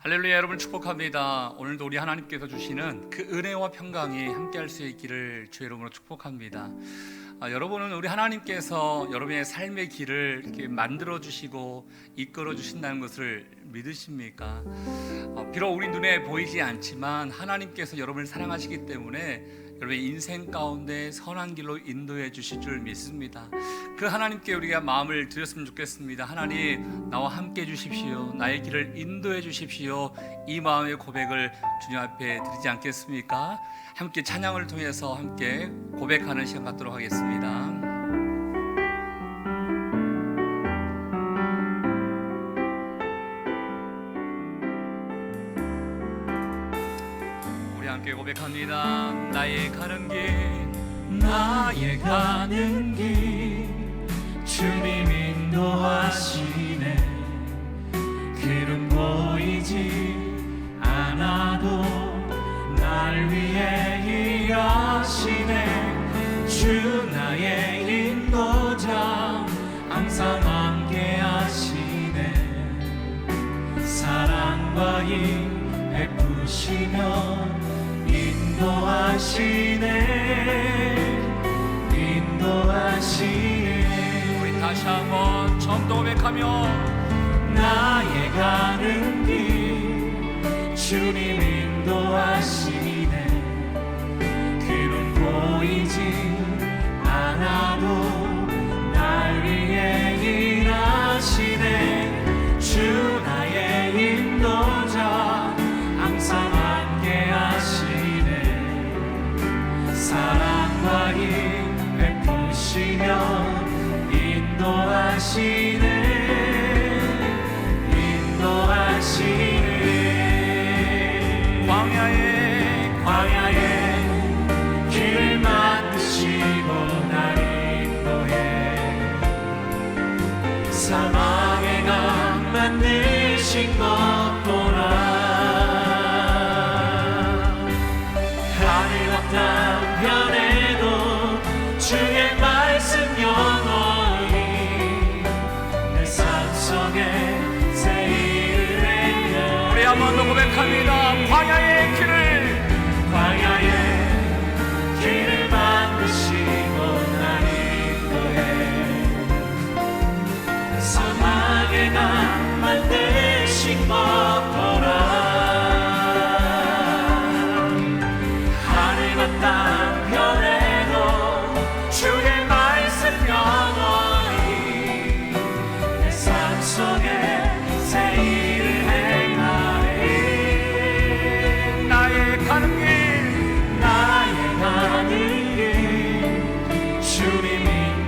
할렐루야, 여러분 축복합니다. 오늘도 우리 하나님께서 주시는 그 은혜와 평강이 함께할 수 있기를 주의 이름으로 축복합니다. 여러분은 우리 하나님께서 여러분의 삶의 길을 이렇게 만들어 주시고 이끌어 주신다는 것을 믿으십니까? 비록 우리 눈에 보이지 않지만 하나님께서 여러분을 사랑하시기 때문에 여러분의 인생 가운데 선한 길로 인도해 주실 줄 믿습니다. 그 하나님께 우리가 마음을 드렸으면 좋겠습니다. 하나님, 나와 함께 해 주십시오. 나의 길을 인도해 주십시오. 이 마음의 고백을 주님 앞에 드리지 않겠습니까? 함께 찬양을 통해서 함께 고백하는 시간 갖도록 하겠습니다. 함께 고백합니다. 나의 가는 길 주님 인도하시네. 길은 보이지 않아도 날 위해 일하시네. 주 나의 인도자 항상 함께 하시네. 사랑과 힘 베푸시며 인도하시네. 우리 다시 한번 처음부터 고백하며 나의 가는 길 주님 인도하시네. 길은 보이지 않아도 날 위해 일하시네. 주 나의 인도자 항상 함께 하시네. 사랑과 힘 베푸시며 인도하시네. 광야에 길을 만드시고 날 인도해. 사막에 강 만드신 것보라 변해도 주의 말씀 영원히 내 삶 속에 새 일을 행여. 우리 한 번 더 고백합니다. 광야의 길을 만드시고 날 인도해. 사막에 강 만드신 것보라 땅 변해도 주의 말씀 영원히 내 삶 속에 새 일을 행하리. 나의 가는 길 주님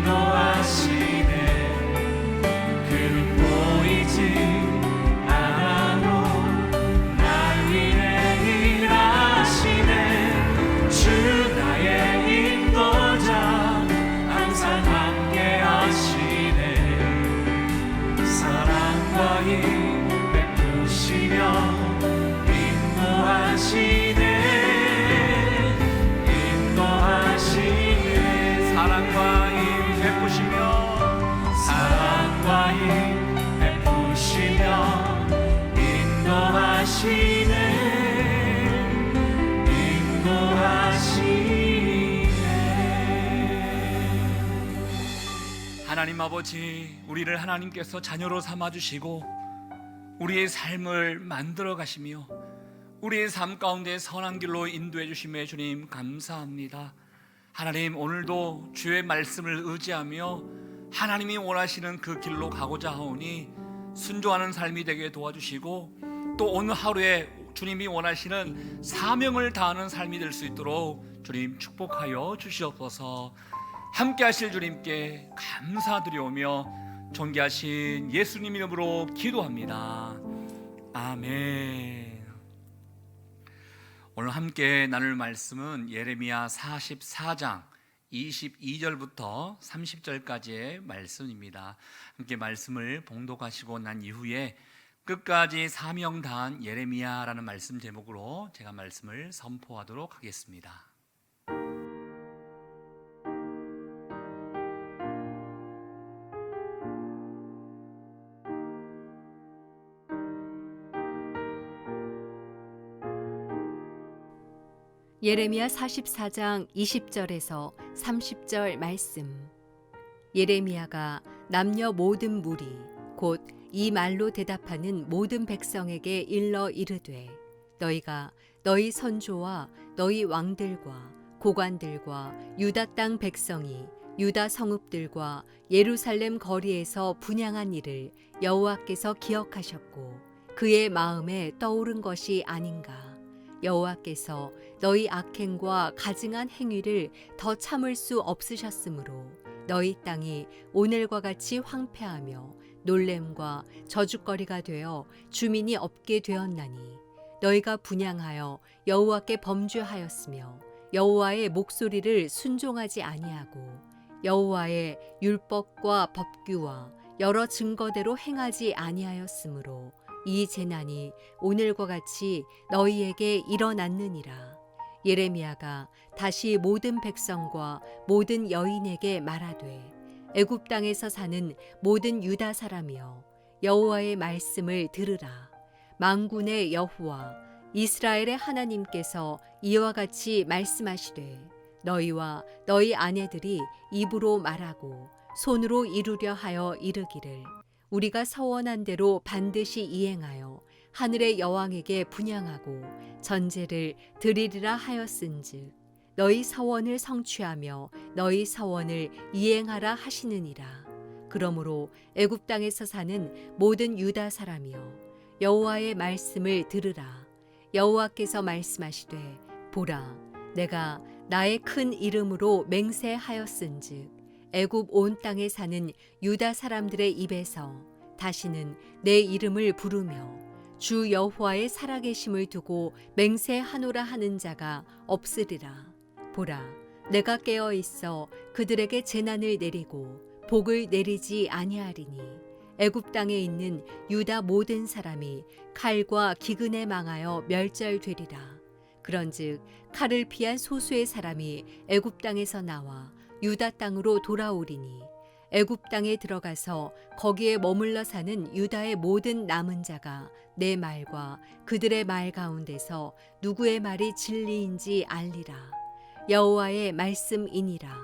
인도하시네. 길은 보이지 않아도 날 위해 일하시네. 주 나의 인도자 항상 함께 하시네. 사랑과 힘 베푸시며 인도하시네. 사랑과 힘 베푸시며 인도하시네. 하나님 아버지, 우리를 하나님께서 자녀로 삼아주시고 우리의 삶을 만들어 가시며 우리의 삶 가운데 선한 길로 인도해 주심에 주님 감사합니다. 하나님, 오늘도 주의 말씀을 의지하며 하나님이 원하시는 그 길로 가고자 하오니 순종하는 삶이 되게 도와주시고 또 오늘 하루에 주님이 원하시는 사명을 다하는 삶이 될 수 있도록 주님 축복하여 주시옵소서. 함께 하실 주님께 감사드리오며 존귀하신 예수님 이름으로 기도합니다. 아멘. 오늘 함께 나눌 말씀은 예레미야 44장 22절부터 30절까지의 말씀입니다. 함께 말씀을 봉독하시고 난 이후에 끝까지 사명 다한 예레미야라는 말씀 제목으로 제가 말씀을 선포하도록 하겠습니다. 예레미야 44장 20절에서 30절 말씀. 예레미야가 남녀 모든 무리 곧 이 말로 대답하는 모든 백성에게 일러 이르되 너희가 너희 선조와 너희 왕들과 고관들과 유다 땅 백성이 유다 성읍들과 예루살렘 거리에서 분향한 일을 여호와께서 기억하셨고 그의 마음에 떠오른 것이 아닌가. 여호와께서 너희 악행과 가증한 행위를 더 참을 수 없으셨으므로 너희 땅이 오늘과 같이 황폐하며 놀램과 저주거리가 되어 주민이 없게 되었나니 너희가 분향하여 여호와께 범죄하였으며 여호와의 목소리를 순종하지 아니하고 여호와의 율법과 법규와 여러 증거대로 행하지 아니하였으므로 이 재난이 오늘과 같이 너희에게 일어났느니라. 예레미야가 다시 모든 백성과 모든 여인에게 말하되 애굽 땅에서 사는 모든 유다 사람이여 여호와의 말씀을 들으라. 만군의 여호와 이스라엘의 하나님께서 이와 같이 말씀하시되 너희와 너희 아내들이 입으로 말하고 손으로 이루려 하여 이르기를 우리가 서원한 대로 반드시 이행하여 하늘의 여왕에게 분향하고 전제를 드리리라 하였은즉 너희 서원을 성취하며 너희 서원을 이행하라 하시느니라. 그러므로 애굽 땅에서 사는 모든 유다 사람이여 여호와의 말씀을 들으라. 여호와께서 말씀하시되 보라 내가 나의 큰 이름으로 맹세하였은즉 애굽 온 땅에 사는 유다 사람들의 입에서 다시는 내 이름을 부르며 주 여호와의 살아계심을 두고 맹세하노라 하는 자가 없으리라. 보라 내가 깨어 있어 그들에게 재난을 내리고 복을 내리지 아니하리니 애굽 땅에 있는 유다 모든 사람이 칼과 기근에 망하여 멸절되리라. 그런즉 칼을 피한 소수의 사람이 애굽 땅에서 나와 유다 땅으로 돌아오리니 애굽 땅에 들어가서 거기에 머물러 사는 유다의 모든 남은 자가 내 말과 그들의 말 가운데서 누구의 말이 진리인지 알리라. 여호와의 말씀이니라.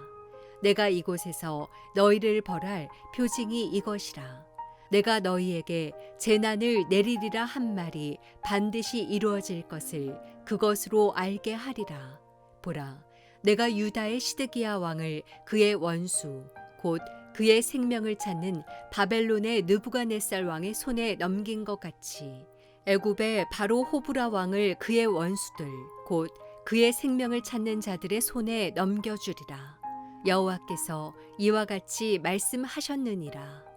내가 이곳에서 너희를 벌할 표징이 이것이라. 내가 너희에게 재난을 내리리라 한 말이 반드시 이루어질 것을 그것으로 알게 하리라. 보라, 내가 유다의 시드기야 왕을 그의 원수 곧 그의 생명을 찾는 바벨론의 느부갓네살 왕의 손에 넘긴 것 같이 애굽의 바로 호브라 왕을 그의 원수들 곧 그의 생명을 찾는 자들의 손에 넘겨주리라. 여호와께서 이와 같이 말씀하셨느니라.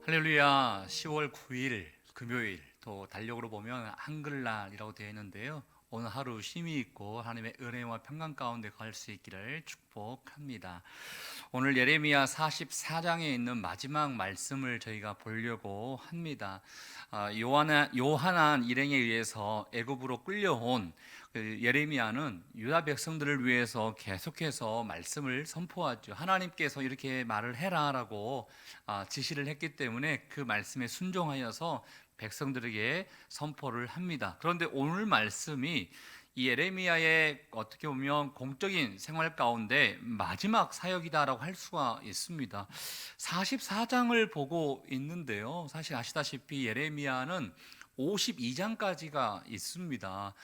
할렐루야. 10월 9일 금요일 또 달력으로 보면 한글날이라고 되어 있는데요. 오늘 하루 쉼이 있고 하나님의 은혜와 평강 가운데 갈 수 있기를 축복합니다. 오늘 예레미야 44장에 있는 마지막 말씀을 저희가 보려고 합니다. 요한한 일행에 의해서 애굽으로 끌려온 예레미야는 유다 백성들을 위해서 계속해서 말씀을 선포하죠. 하나님께서 이렇게 말을 해라라고 지시를 했기 때문에 그 말씀에 순종하여서 백성들에게 선포를 합니다. 그런데 오늘 말씀이 이 예레미야의 어떻게 보면 공적인 생활 가운데 마지막 사역이다라고 할 수가 있습니다. 44장을 보고 있는데요. 사실 아시다시피 예레미야는 52장까지가 있습니다.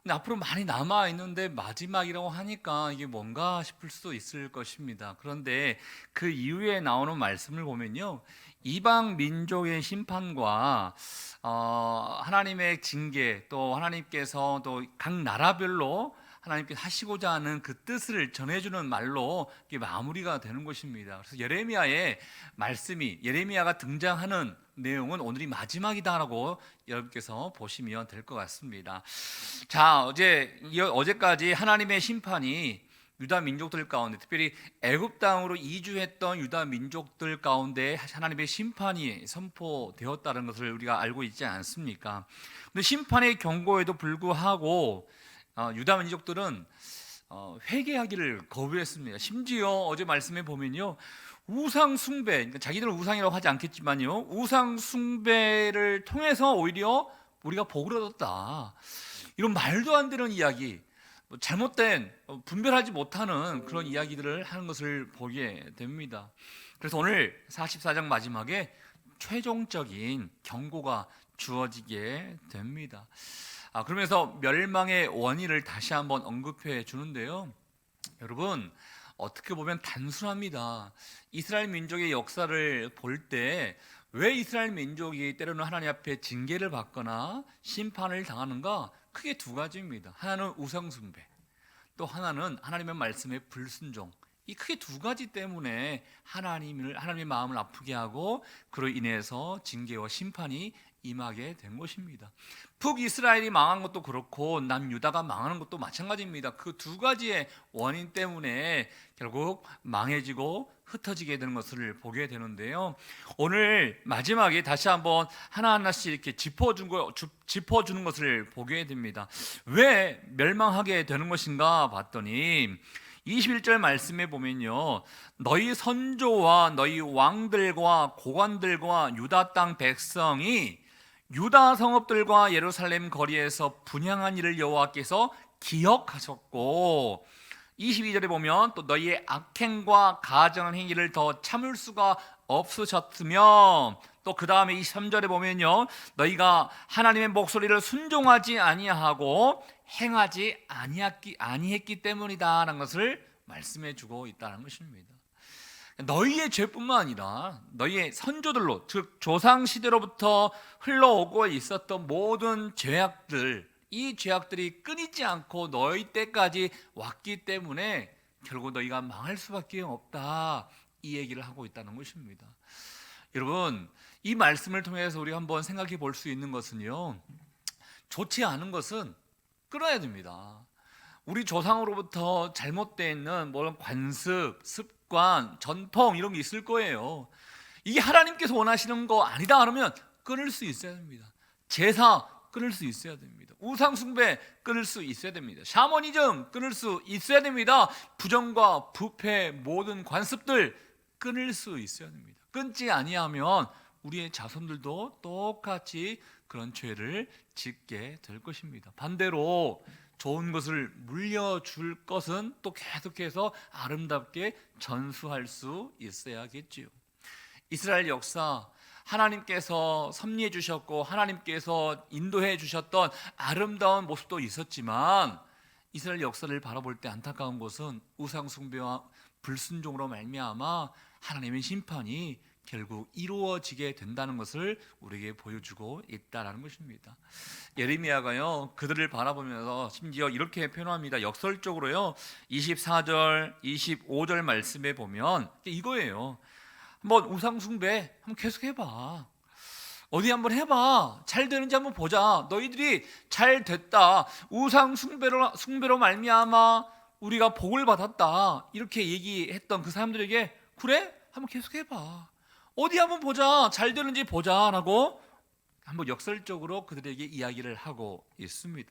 근데 앞으로 많이 남아 있는데 마지막이라고 하니까 이게 뭔가 싶을 수도 있을 것입니다. 그런데 그 이후에 나오는 말씀을 보면요, 이방 민족의 심판과 하나님의 징계, 또 하나님께서 또 각 나라별로 하나님께서 하시고자 하는 그 뜻을 전해주는 말로 이게 마무리가 되는 것입니다. 그래서 예레미야의 말씀이, 예레미야가 등장하는 내용은 오늘이 마지막이다라고 여러분께서 보시면 될 것 같습니다. 자, 어제까지 하나님의 심판이 유다 민족들 가운데, 특별히 애굽 땅으로 이주했던 유다 민족들 가운데 하나님의 심판이 선포되었다는 것을 우리가 알고 있지 않습니까? 근데 심판의 경고에도 불구하고 유다 민족들은 회개하기를 거부했습니다. 심지어 어제 말씀에 보면요, 우상 숭배, 그러니까 자기들은 우상이라고 하지 않겠지만요, 우상 숭배를 통해서 오히려 우리가 복을 얻었다, 이런 말도 안 되는 이야기, 잘못된 분별하지 못하는 그런 이야기들을 하는 것을 보게 됩니다. 그래서 오늘 44장 마지막에 최종적인 경고가 주어지게 됩니다. 그러면서 멸망의 원인을 다시 한번 언급해 주는데요, 여러분, 어떻게 보면 단순합니다. 이스라엘 민족의 역사를 볼 때 왜 이스라엘 민족이 때로는 하나님 앞에 징계를 받거나 심판을 당하는가? 크게 두 가지입니다. 하나는 우상 숭배, 또 하나는 하나님의 말씀에 불순종. 이 크게 두 가지 때문에 하나님의 마음을 아프게 하고 그로 인해서 징계와 심판이 임하게 된 것입니다. 북이스라엘이 망한 것도 그렇고 남유다가 망하는 것도 마찬가지입니다. 그 두 가지의 원인 때문에 결국 망해지고 흩어지게 되는 것을 보게 되는데요, 오늘 마지막에 다시 한번 하나하나씩 이렇게 짚어주는 것을 보게 됩니다. 왜 멸망하게 되는 것인가 봤더니 21절 말씀에 보면요, 너희 선조와 너희 왕들과 고관들과 유다 땅 백성이 유다 성읍들과 예루살렘 거리에서 분향한 일을 여호와께서 기억하셨고, 22절에 보면 또 너희의 악행과 가증한 행위를 더 참을 수가 없으셨으며, 또 그 다음에 23절에 보면요, 너희가 하나님의 목소리를 순종하지 아니하고 행하지 아니했기 때문이다라는 것을 말씀해 주고 있다는 것입니다. 너희의 죄뿐만 아니라 너희의 선조들로, 즉 조상 시대로부터 흘러오고 있었던 모든 죄악들, 이 죄악들이 끊이지 않고 너희 때까지 왔기 때문에 결국 너희가 망할 수밖에 없다, 이 얘기를 하고 있다는 것입니다. 여러분, 이 말씀을 통해서 우리가 한번 생각해 볼 수 있는 것은요, 좋지 않은 것은 끊어야 됩니다. 우리 조상으로부터 잘못되어 있는 관습, 습관, 전통 이런 게 있을 거예요. 이게 하나님께서 원하시는 거 아니다 그러면 끊을 수 있어야 됩니다. 제사 끊을 수 있어야 됩니다. 우상 숭배 끊을 수 있어야 됩니다. 샤머니즘 끊을 수 있어야 됩니다. 부정과 부패 모든 관습들 끊을 수 있어야 됩니다. 끊지 아니하면 우리의 자손들도 똑같이 그런 죄를 짓게 될 것입니다. 반대로 좋은 것을 물려줄 것은 또 계속해서 아름답게 전수할 수 있어야겠지요. 이스라엘 역사, 하나님께서 섭리해 주셨고 하나님께서 인도해 주셨던 아름다운 모습도 있었지만, 이스라엘 역사를 바라볼 때 안타까운 것은 우상 숭배와 불순종으로 말미암아 하나님의 심판이 결국 이루어지게 된다는 것을 우리에게 보여주고 있다는 것입니다. 예레미야가요, 그들을 바라보면서 심지어 이렇게 표현합니다. 역설적으로요, 24절, 25절 말씀에 보면 이거예요. 한번 우상 숭배 한번 계속 해봐. 어디 한번 해봐. 잘 되는지 한번 보자. 너희들이 잘 됐다, 우상 숭배로 말미암아 우리가 복을 받았다, 이렇게 얘기했던 그 사람들에게 그래? 한번 계속 해봐. 어디 한번 보자. 잘 되는지 보자 라고 한번 역설적으로 그들에게 이야기를 하고 있습니다.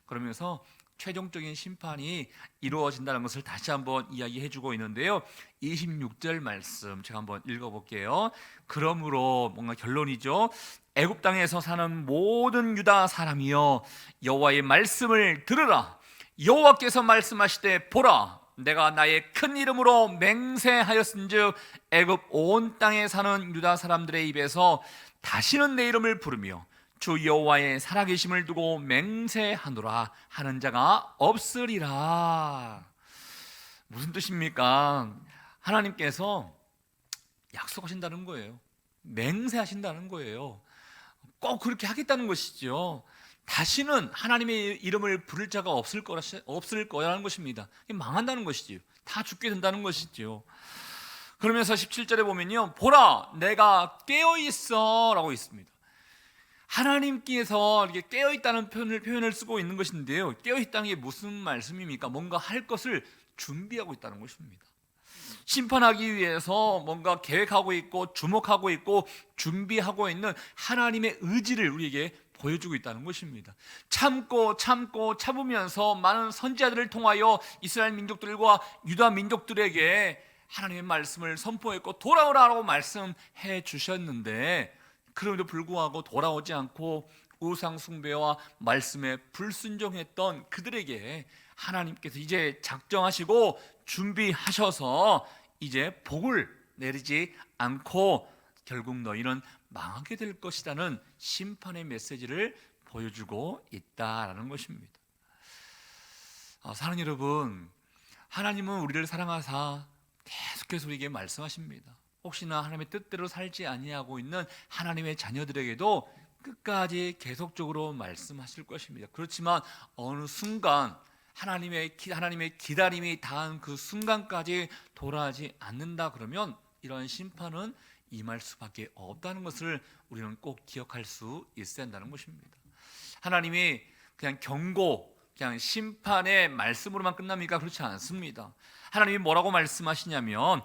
그러면서 최종적인 심판이 이루어진다는 것을 다시 한번 이야기해 주고 있는데요, 26절 말씀 제가 한번 읽어볼게요. 그러므로 뭔가 결론이죠. 애굽 땅에서 사는 모든 유다 사람이여, 여호와의 말씀을 들으라. 여호와께서 말씀하시되 보라, 내가 나의 큰 이름으로 맹세하였은즉 애굽 온 땅에 사는 유다 사람들의 입에서 다시는 내 이름을 부르며 주 여호와의 살아계심을 두고 맹세하노라 하는 자가 없으리라. 무슨 뜻입니까? 하나님께서 약속하신다는 거예요. 맹세하신다는 거예요. 꼭 그렇게 하겠다는 것이죠. 다시는 하나님의 이름을 부를 자가 없을 거라는 것입니다. 망한다는 것이지요. 다 죽게 된다는 것이지요. 그러면서 17절에 보면요, 보라 내가 깨어있어 라고 있습니다. 하나님께서 이렇게 깨어있다는 표현을 쓰고 있는 것인데요, 깨어있다는 게 무슨 말씀입니까? 뭔가 할 것을 준비하고 있다는 것입니다. 심판하기 위해서 뭔가 계획하고 있고 주목하고 있고 준비하고 있는 하나님의 의지를 우리에게 보여주고 있다는 것입니다. 참고 참으면서 많은 선지자들을 통하여 이스라엘 민족들과 유다 민족들에게 하나님의 말씀을 선포했고 돌아오라고 말씀해 주셨는데, 그럼에도 불구하고 돌아오지 않고 우상 숭배와 말씀에 불순종했던 그들에게 하나님께서 이제 작정하시고 준비하셔서 이제 복을 내리지 않고 결국 너희는 망하게 될 것이라는 심판의 메시지를 보여주고 있다라는 것입니다. 사랑하는 여러분, 하나님은 우리를 사랑하사 계속해서 우리에게 말씀하십니다. 혹시나 하나님의 뜻대로 살지 아니하고 있는 하나님의 자녀들에게도 끝까지 계속적으로 말씀하실 것입니다. 그렇지만 어느 순간 하나님의 기다림이 닿은 그 순간까지 돌아오지 않는다 그러면 이런 심판은 임할 수밖에 없다는 것을 우리는 꼭 기억할 수 있어야 한다는 것입니다. 하나님이 그냥 경고, 그냥 심판의 말씀으로만 끝납니까? 그렇지 않습니다. 하나님이 뭐라고 말씀하시냐면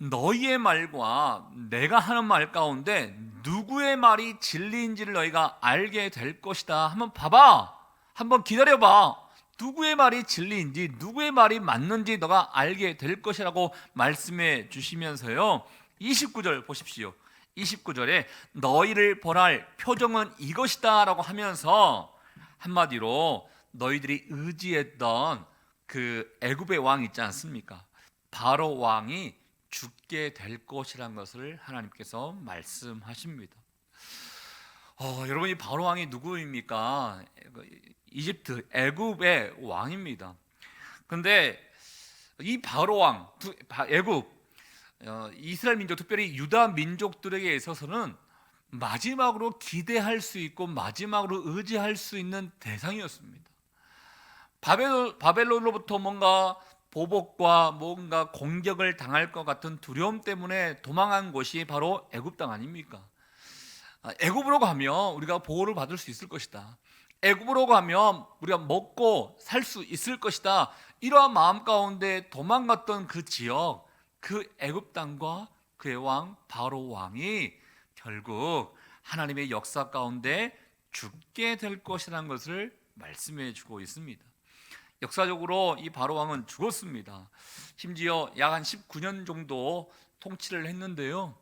너희의 말과 내가 하는 말 가운데 누구의 말이 진리인지를 너희가 알게 될 것이다. 한번 봐봐, 한번 기다려봐. 누구의 말이 진리인지, 누구의 말이 맞는지 너가 알게 될 것이라고 말씀해 주시면서요, 29절 보십시오. 29절에 너희를 벌할 표정은 이것이다 라고 하면서 한마디로 너희들이 의지했던 그 애굽의 왕 있지 않습니까? 바로 왕이 죽게 될 것이라는 것을 하나님께서 말씀하십니다. 여러분, 이 바로 왕이 누구입니까? 이집트 애굽의 왕입니다. 그런데 이 바로 왕, 애굽, 이스라엘 민족, 특별히 유다 민족들에게 있어서는 마지막으로 기대할 수 있고 마지막으로 의지할 수 있는 대상이었습니다. 바벨론으로부터 뭔가 보복과 뭔가 공격을 당할 것 같은 두려움 때문에 도망한 곳이 바로 애굽 땅 아닙니까? 애굽으로 가면 우리가 보호를 받을 수 있을 것이다. 애굽으로 가면 우리가 먹고 살 수 있을 것이다. 이러한 마음 가운데 도망갔던 그 지역, 그 애굽 땅과 그의 왕 바로 왕이 결국 하나님의 역사 가운데 죽게 될 것이라는 것을 말씀해 주고 있습니다. 역사적으로 이 바로 왕은 죽었습니다. 심지어 약 한 19년 정도 통치를 했는데요.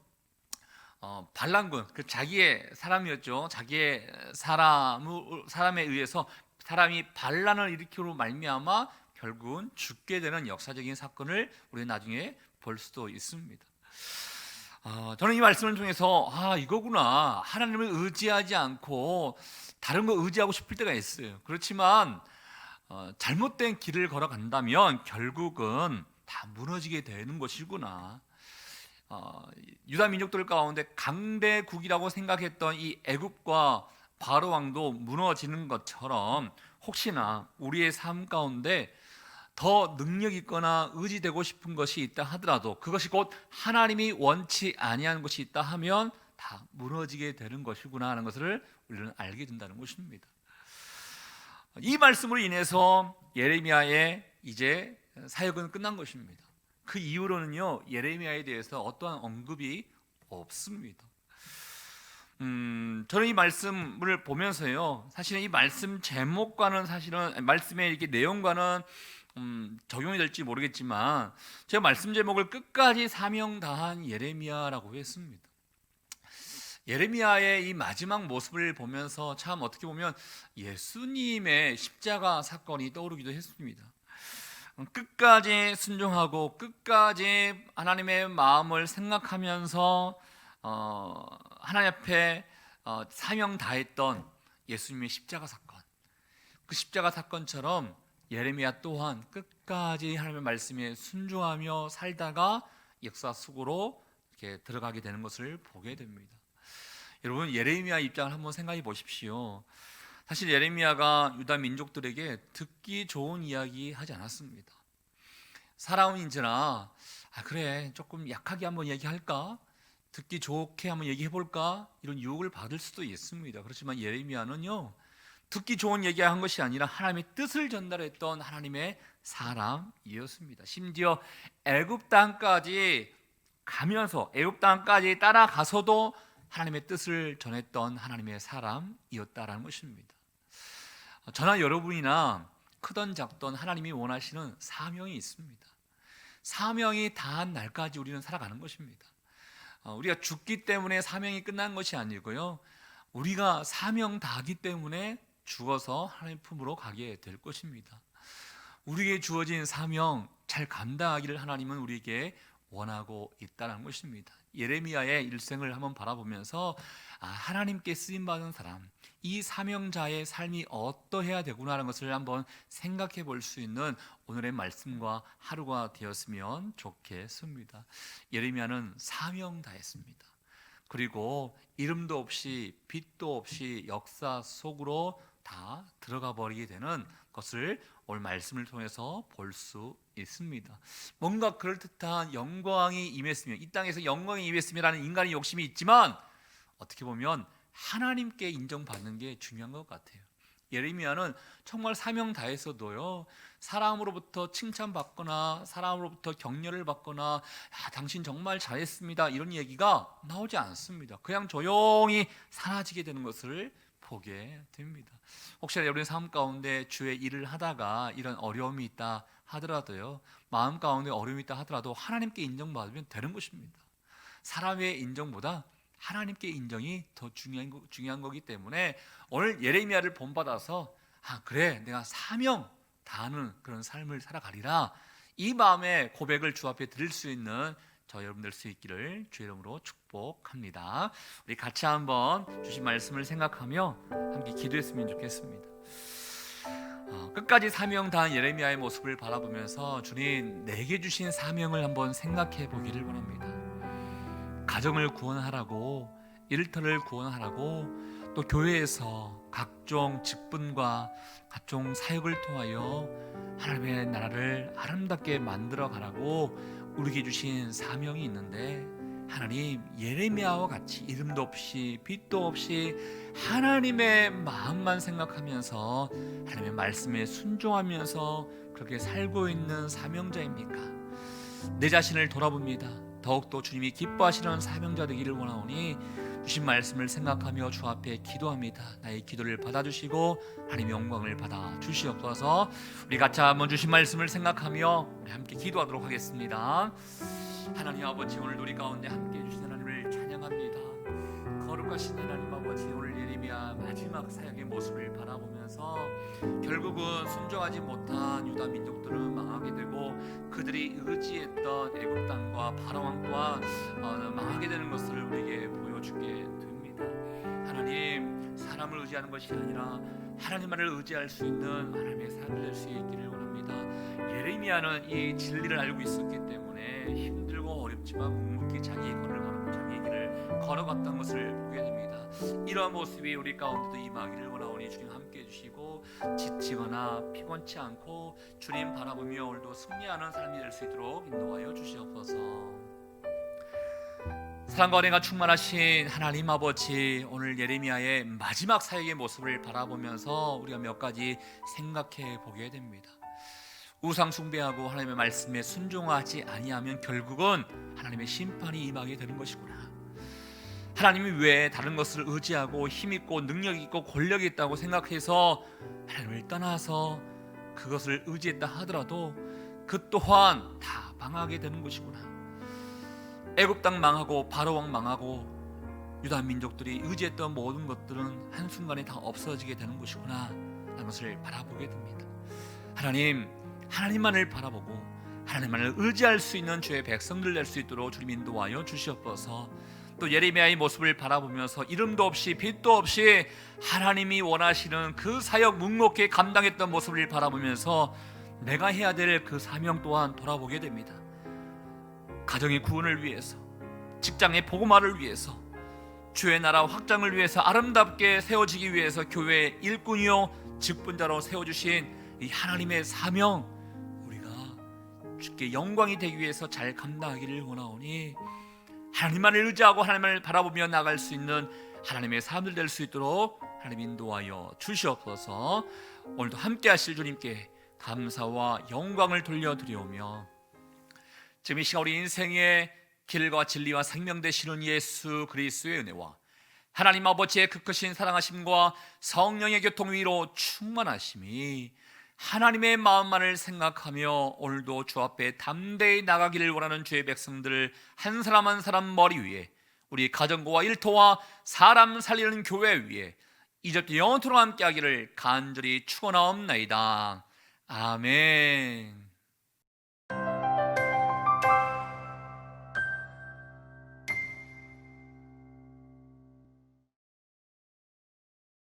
반란군, 그 자기의 사람이었죠. 자기의 사람에 의해서 사람이 반란을 일으키로 말미암아 결국은 죽게 되는 역사적인 사건을 우리는 나중에 볼 수도 있습니다. 저는 이 말씀을 통해서 이거구나, 하나님을 의지하지 않고 다른 거 의지하고 싶을 때가 있어요. 그렇지만 잘못된 길을 걸어간다면 결국은 다 무너지게 되는 것이구나. 유다 민족들 가운데 강대국이라고 생각했던 이 애굽과 바로 왕도 무너지는 것처럼 혹시나 우리의 삶 가운데 더 능력 있거나 의지되고 싶은 것이 있다 하더라도 그것이 곧 하나님이 원치 아니하는 것이 있다 하면 다 무너지게 되는 것이구나 하는 것을 우리는 알게 된다는 것입니다. 이 말씀으로 인해서 예레미야의 이제 사역은 끝난 것입니다. 그 이후로는요, 예레미야에 대해서 어떠한 언급이 없습니다. 저는 이 말씀을 보면서요, 사실은 이 말씀 제목과는 사실은 말씀의 이렇게 내용과는 적용이 될지 모르겠지만 제가 말씀 제목을 끝까지 사명 다한 예레미야라고 했습니다. 예레미야의 이 마지막 모습을 보면서 참 어떻게 보면 예수님의 십자가 사건이 떠오르기도 했습니다. 끝까지 순종하고 끝까지 하나님의 마음을 생각하면서 하나님 앞에 사명 다했던 예수님의 십자가 사건, 그 십자가 사건처럼 예레미야 또한 끝까지 하나님의 말씀에 순종하며 살다가 역사 속으로 이렇게 들어가게 되는 것을 보게 됩니다. 여러분, 예레미야 입장을 한번 생각해 보십시오. 사실 예레미야가 유다 민족들에게 듣기 좋은 이야기 하지 않았습니다. 살아온인지라 그래 조금 약하게 한번 얘기할까? 듣기 좋게 한번 얘기해 볼까? 이런 유혹을 받을 수도 있습니다. 그렇지만 예레미야는요, 듣기 좋은 얘기한 것이 아니라 하나님의 뜻을 전달했던 하나님의 사람이었습니다. 심지어 애굽 땅까지 가면서 애굽 땅까지 따라가서도 하나님의 뜻을 전했던 하나님의 사람이었다라는 것입니다. 저나 여러분이나 크던 작던 하나님이 원하시는 사명이 있습니다. 사명이 다한 날까지 우리는 살아가는 것입니다. 우리가 죽기 때문에 사명이 끝난 것이 아니고요, 우리가 사명 다하기 때문에 죽어서 하나님 품으로 가게 될 것입니다. 우리에게 주어진 사명 잘 감당하기를 하나님은 우리에게 원하고 있다는 것입니다. 예레미야의 일생을 한번 바라보면서 하나님께 쓰임받은 사람, 이 사명자의 삶이 어떠해야 되구나 하는 것을 한번 생각해 볼 수 있는 오늘의 말씀과 하루가 되었으면 좋겠습니다. 예레미야는 사명 다했습니다. 그리고 이름도 없이 빛도 없이 역사 속으로 다 들어가 버리게 되는 것을 오늘 말씀을 통해서 볼 수 있습니다. 뭔가 그럴듯한 영광이 임했으면, 이 땅에서 영광이 임했으면라는 인간의 욕심이 있지만 어떻게 보면 하나님께 인정받는 게 중요한 것 같아요. 예레미야는 정말 사명 다해서도요, 사람으로부터 칭찬받거나 사람으로부터 격려를 받거나 당신 정말 잘했습니다 이런 얘기가 나오지 않습니다. 그냥 조용히 사라지게 되는 것을 보게 됩니다. 혹시나 여러분의 삶 가운데 주의 일을 하다가 이런 어려움이 있다 하더라도요, 마음 가운데 어려움이 있다 하더라도 하나님께 인정받으면 되는 것입니다. 사람의 인정보다 하나님께 인정이 더 중요한 거기 때문에 오늘 예레미야를 본받아서 그래, 내가 사명 다하는 그런 삶을 살아가리라, 이 마음의 고백을 주 앞에 드릴 수 있는 저 여러분 될 수 있기를 주의 이름으로 축복합니다. 우리 같이 한번 주신 말씀을 생각하며 함께 기도했으면 좋겠습니다. 끝까지 사명 다한 예레미야의 모습을 바라보면서 주님, 내게 주신 사명을 한번 생각해 보기를 원합니다. 가정을 구원하라고, 일터를 구원하라고, 또 교회에서 각종 직분과 각종 사역을 통하여 하나님의 나라를 아름답게 만들어 가라고 우리에게 주신 사명이 있는데, 하나님, 예레미야와 같이 이름도 없이 빛도 없이 하나님의 마음만 생각하면서 하나님의 말씀에 순종하면서 그렇게 살고 있는 사명자입니까? 내 자신을 돌아봅니다. 더욱더 주님이 기뻐하시는 사명자 되기를 원하오니 주신 말씀을 생각하며 주 앞에 기도합니다. 나의 기도를 받아주시고 하나님의 영광을 받아 주시옵소서. 우리 같이 한번 주신 말씀을 생각하며 우리 함께 기도하도록 하겠습니다. 하나님 아버지, 오늘 우리 가운데 함께 해주신 하나님을 찬양합니다. 거룩하신 하나님 아버지, 오늘 예레미야 마지막 사역의 모습을 바라보면서 결국은 순종하지 못한 유다 민족들은 망하게 되고 그들이 의지했던 애굽 땅과 바로 왕 또한 망하게 되는 것을 우리에게 보여주게 됩니다. 하나님, 사람을 의지하는 것이 아니라 하나님만을 의지할 수 있는 하나님의 삶이 될 수 있기를 원합니다. 예레미야는 이 진리를 알고 있었기 때문에 힘들고 어렵지만 묵묵히 자기의 길을 걸어갔던 것을 보게 됩니다. 이러한 모습이 우리 가운데도 임하기를 원하오니 주님 함께 해주시고 지치거나 피곤치 않고 주님 바라보며 오늘도 승리하는 삶이 될 수 있도록 인도하여 주시옵소서. 사랑과 은혜가 충만하신 하나님 아버지, 오늘 예레미야의 마지막 사역의 모습을 바라보면서 우리가 몇 가지 생각해 보게 됩니다. 우상 숭배하고 하나님의 말씀에 순종하지 아니하면 결국은 하나님의 심판이 임하게 되는 것이구나. 하나님이 왜 다른 것을 의지하고 힘있고 능력있고 권력이 있다고 생각해서 하나님을 떠나서 그것을 의지했다 하더라도 그 또한 다 망하게 되는 것이구나. 애굽 땅 망하고 바로 왕 망하고 유다 민족들이 의지했던 모든 것들은 한순간에 다 없어지게 되는 것이구나 라는 것을 바라보게 됩니다. 하나님, 하나님만을 바라보고 하나님만을 의지할 수 있는 주의 백성들 될 수 있도록 주님 인도하여 주시옵소서. 또 예레미야의 모습을 바라보면서 이름도 없이 빛도 없이 하나님이 원하시는 그 사역 묵묵히 감당했던 모습을 바라보면서 내가 해야 될 그 사명 또한 돌아보게 됩니다. 가정의 구원을 위해서, 직장의 복음화를 위해서, 주의 나라 확장을 위해서 아름답게 세워지기 위해서 교회의 일꾼이요 직분자로 세워주신 이 하나님의 사명, 우리가 주께 영광이 되기 위해서 잘 감당하기를 원하오니 하나님만을 의지하고 하나님을 바라보며 나갈 수 있는 하나님의 사람들 될 수 있도록 하나님 인도하여 주시옵소서. 오늘도 함께 하실 주님께 감사와 영광을 돌려드리오며 지금 이 시간 우리 인생의 길과 진리와 생명 되시는 예수 그리스도의 은혜와 하나님 아버지의 그 크신 사랑하심과 성령의 교통 위로 충만하심이 하나님의 마음만을 생각하며 오늘도 주 앞에 담대히 나가기를 원하는 주의 백성들 한 사람 한 사람 머리 위에, 우리 가정과 일터와 사람 살리는 교회 위에 이제부터 영원토록 함께하기를 간절히 축원하옵나이다. 아멘.